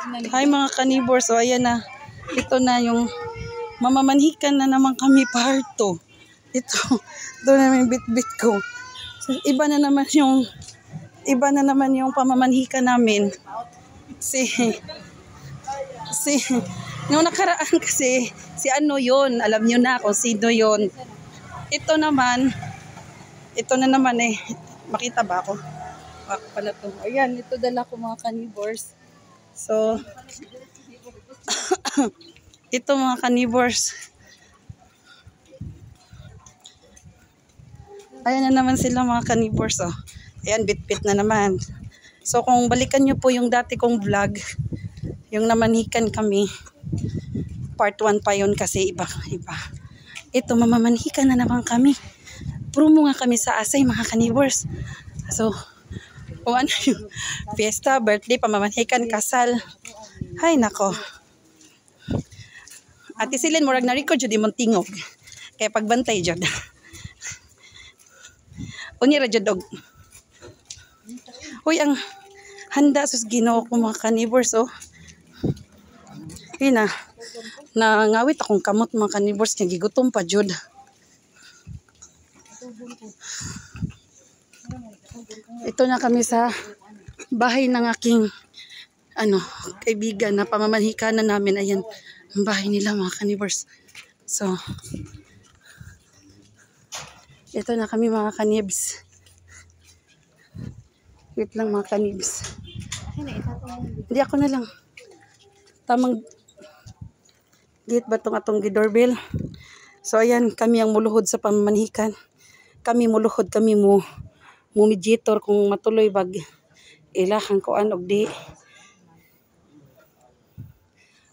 Hi mga kanibors. So ayan na. Ito na yung mamamanhikan na naman kami parto. Ito na yung bit-bit ko. So, iba na naman yung pamamanhikan namin. Nung nakaraan kasi si ano yon, alam nyo na kung sino yon. Ito na naman makita ba ako? Ako pala to. Ayan, ito dala ko mga kanibors. So, ito mga kanibors. Ayan na naman sila mga kanibors. Oh. Ayan, bit-bit na naman. So, kung balikan nyo po yung dati kong vlog, yung namanhikan kami, part 1 pa yun kasi iba. Ito, mamamanhikan na naman kami. Promo nga kami sa Asay mga kanibors. So, kung ano yung fiesta, birthday, pamamanhikan, kasal. Hay nako. Ate Silin, murag na record jud imong tingog. Kaya pagbantay jud. Unya ra jud og. Uy, ang handa sus Ginoo ko mga kanibors oh. Ina. Nangawit akong kamot mga kanibors nya gigutom pa jud. Ito na kami sa bahay ng aking kaibigan na pamamanhikanan namin. Ayan, ang bahay nila mga kanibors. So, ito na kami mga kanibs. Wait lang mga kanibs. Hindi ako na lang. Tamang gate ba itong atong gidoorbell? So, ayan, kami ang muluhod sa pamamanhikan. Kami muluhod, kami mediator kung matuloy bag ilahang kuan og di.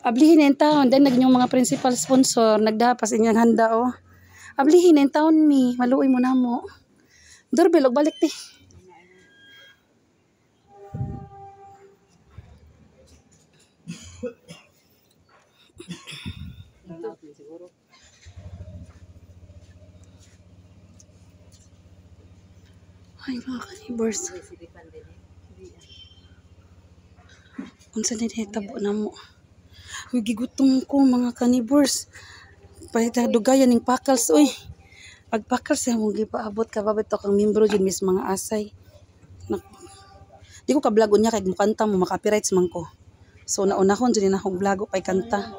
Ablihin na yung taon. Dahil naging yung mga principal sponsor, nagdapas inyang handa oh. Ablihin na yung taon mi. Maluoy mo na mo. Doorbell, og balik ti. Ay mga kanibors. Unsa na tabo na mo. Uy, gigutom ko mga kanibors. Pahita dugayan ng pakals uy. Pag pakals siya mong gipaabot ka babay to kang membro dyan mis mga asay. Di ko ka-vlog niya kay mukanta mo maka-copyrights man ko. So naunahon dyan na akong vlog pay kanta.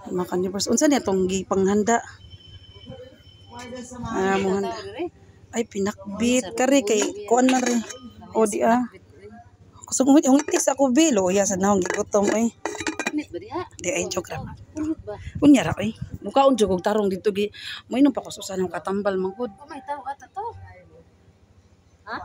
Mga kanibors. Unsa na itong gipanghanda? Mo handa. Ay pinakbit kare kay kuan man rin. O di So kung itis ako bilo, ya sa nahong gigutom ay. Di ay joke ra. Unya ra ay. Mukaon jud kog tarong dito gi. Moinom pa ko sa sanang katambal man gud. May tao ata to. Ha?